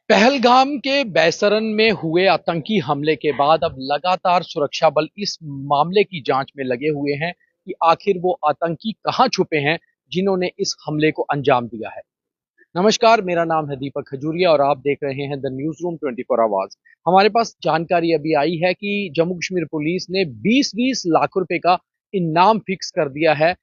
पहलगाम के बैसरन में हुए आतंकी हमले के बाद अब लगातार सुरक्षा बल इस मामले की जांच में लगे हुए हैं कि आखिर वो आतंकी कहां छुपे हैं जिन्होंने इस हमले को अंजाम दिया है। नमस्कार, मेरा नाम है दीपक खजूरिया और आप देख रहे हैं द न्यूज रूम 24 आवर्स। हमारे पास जानकारी अभी आई है कि जम्मू कश्मीर पुलिस ने 20-20 लाख रुपए का इनाम फिक्स कर दिया है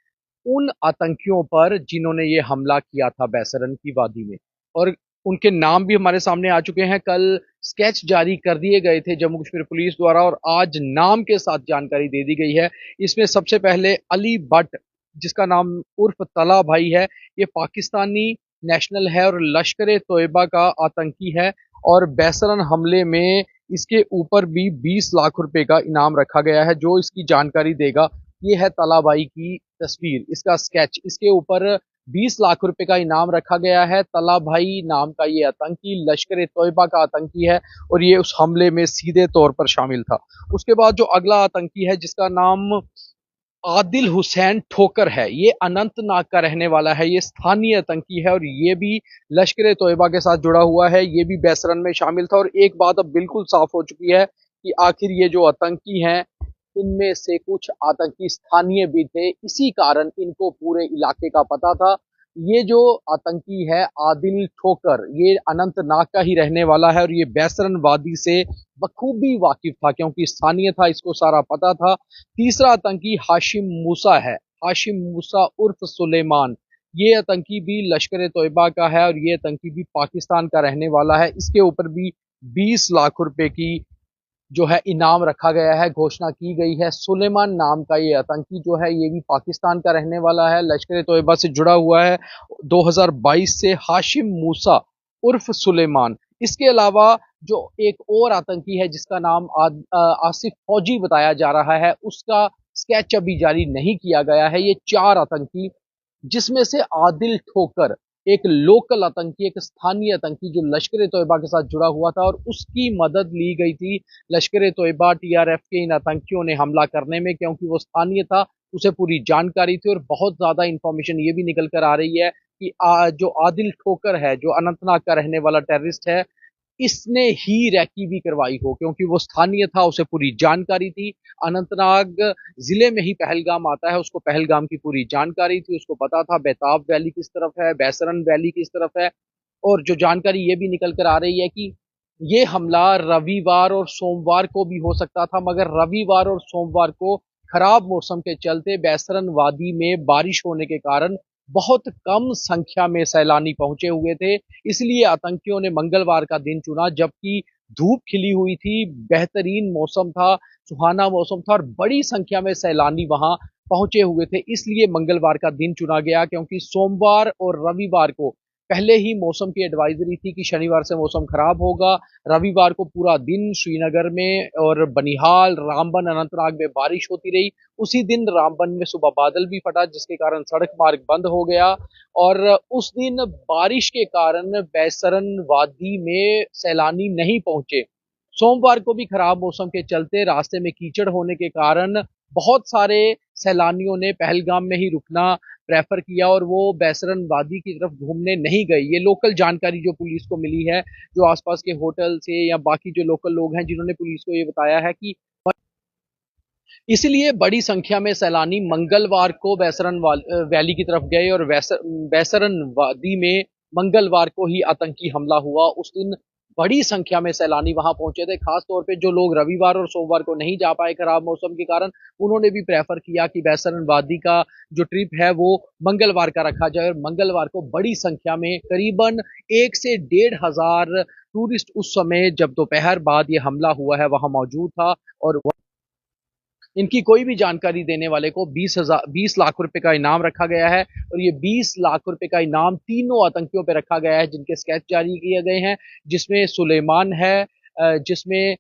उन आतंकियों पर जिन्होंने ये हमला किया था बैसरन की वादी में। और उनके नाम भी हमारे सामने आ चुके हैं। कल स्केच जारी कर दिए गए थे जम्मू कश्मीर पुलिस द्वारा और आज नाम के साथ जानकारी दे दी गई है। इसमें सबसे पहले अली भट्ट, जिसका नाम उर्फ तला भाई है, ये पाकिस्तानी नेशनल है और लश्कर ए तोयबा का आतंकी है। और बैसरन हमले में इसके ऊपर भी 20 लाख रुपए का इनाम रखा गया है। जो इसकी जानकारी देगा, ये है तलाबाई की तस्वीर, इसका स्केच। इसके ऊपर 20 लाख रुपए का इनाम रखा गया है। तला भाई नाम का ये आतंकी लश्कर ए तोयबा का आतंकी है और ये उस हमले में सीधे तौर पर शामिल था। उसके बाद जो अगला आतंकी है, जिसका नाम आदिल हुसैन ठोकर है, ये अनंतनाग का रहने वाला है। ये स्थानीय आतंकी है और ये भी लश्कर ए तोयबा के साथ जुड़ा हुआ है। ये भी बैसरन में शामिल था। और एक बात अब बिल्कुल साफ हो चुकी है कि आखिर ये जो आतंकी हैं, इनमें से कुछ आतंकी स्थानीय भी थे। इसी कारण इनको पूरे इलाके का पता था। ये जो आतंकी है आदिल ठोकर, ये अनंतनाग का ही रहने वाला है और ये बैसरन वादी से बखूबी वाकिफ था क्योंकि स्थानीय था, इसको सारा पता था। तीसरा आतंकी हाशिम मूसा है, हाशिम मूसा उर्फ सुलेमान। ये आतंकी भी लश्कर ए तोयबा का है और ये आतंकी भी पाकिस्तान का रहने वाला है। इसके ऊपर भी 20 लाख रुपए की जो है इनाम रखा गया है, घोषणा की गई है। सुलेमान नाम का ये आतंकी जो है, ये भी पाकिस्तान का रहने वाला है, लश्कर ए तोयबा से जुड़ा हुआ है 2022 से। हाशिम मूसा उर्फ सुलेमान। इसके अलावा जो एक और आतंकी है जिसका नाम आसिफ फौजी बताया जा रहा है, उसका स्केच अभी जारी नहीं किया गया है। ये 4 आतंकी, जिसमें से आदिल ठोकर एक लोकल आतंकी, एक स्थानीय आतंकी जो लश्कर ए तोयबा के साथ जुड़ा हुआ था और उसकी मदद ली गई थी लश्कर ए तोयबा टीआरएफ के इन आतंकियों ने हमला करने में, क्योंकि वो स्थानीय था, उसे पूरी जानकारी थी। और बहुत ज्यादा इंफॉर्मेशन ये भी निकल कर आ रही है कि जो आदिल ठोकर है, जो अनंतनाग का रहने वाला टेररिस्ट है, इसने ही रैकी भी करवाई हो, क्योंकि वो स्थानीय था, उसे पूरी जानकारी थी। अनंतनाग जिले में ही पहलगाम आता है, उसको पहलगाम की पूरी जानकारी थी, उसको पता था बेताब वैली किस तरफ है, बैसरन वैली किस तरफ है। और जो जानकारी ये भी निकल कर आ रही है कि ये हमला रविवार और सोमवार को भी हो सकता था, मगर रविवार और सोमवार को खराब मौसम के चलते बैसरन वादी में बारिश होने के कारण बहुत कम संख्या में सैलानी पहुंचे हुए थे। इसलिए आतंकियों ने मंगलवार का दिन चुना, जबकि धूप खिली हुई थी, बेहतरीन मौसम था, सुहाना मौसम था और बड़ी संख्या में सैलानी वहां पहुंचे हुए थे। इसलिए मंगलवार का दिन चुना गया, क्योंकि सोमवार और रविवार को पहले ही मौसम की एडवाइजरी थी कि शनिवार से मौसम खराब होगा। रविवार को पूरा दिन श्रीनगर में और बनिहाल, रामबन, अनंतनाग में बारिश होती रही। उसी दिन रामबन में सुबह बादल भी फटा, जिसके कारण सड़क मार्ग बंद हो गया। और उस दिन बारिश के कारण बैसरन वादी में सैलानी नहीं पहुंचे। सोमवार को भी खराब मौसम के चलते रास्ते में कीचड़ होने के कारण बहुत सारे सैलानियों ने पहलगाम में ही रुकना प्रेफर किया और वो बैसरन वादी की तरफ घूमने नहीं गए। ये लोकल जानकारी जो पुलिस को मिली है, जो आसपास के होटल से या बाकी जो लोकल लोग हैं जिन्होंने पुलिस को ये बताया है कि इसलिए बड़ी संख्या में सैलानी मंगलवार को बैसरन वैली की तरफ गए और बैसरन वादी में मंगलवार को ही आतंकी हमला हुआ। उस दिन बड़ी संख्या में सैलानी वहां पहुंचे थे। खास तौर पे जो लोग रविवार और सोमवार को नहीं जा पाए खराब मौसम के कारण, उन्होंने भी प्रेफर किया कि बैसरन वादी का जो ट्रिप है वो मंगलवार का रखा जाए। और मंगलवार को बड़ी संख्या में करीबन 1 से 1,500 टूरिस्ट उस समय, जब दोपहर बाद ये हमला हुआ है, वहां मौजूद था। और इनकी कोई भी जानकारी देने वाले को 20 लाख रुपए का इनाम रखा गया है। और ये 20 लाख रुपए का इनाम तीनों आतंकियों पे रखा गया है, जिनके स्केच जारी किए गए हैं, जिसमें सुलेमान है, जिसमें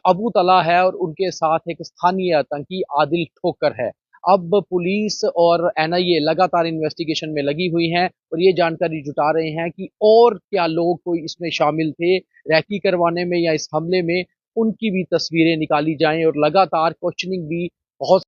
अबू तला है और उनके साथ एक स्थानीय आतंकी आदिल ठोकर है। अब पुलिस और एनआईए लगातार इन्वेस्टिगेशन में लगी हुई हैं और ये जानकारी जुटा रहे हैं कि और क्या लोग कोई इसमें शामिल थे रैकी करवाने में या इस हमले में, उनकी भी तस्वीरें निकाली जाएं। और लगातार क्वेश्चनिंग भी बहुत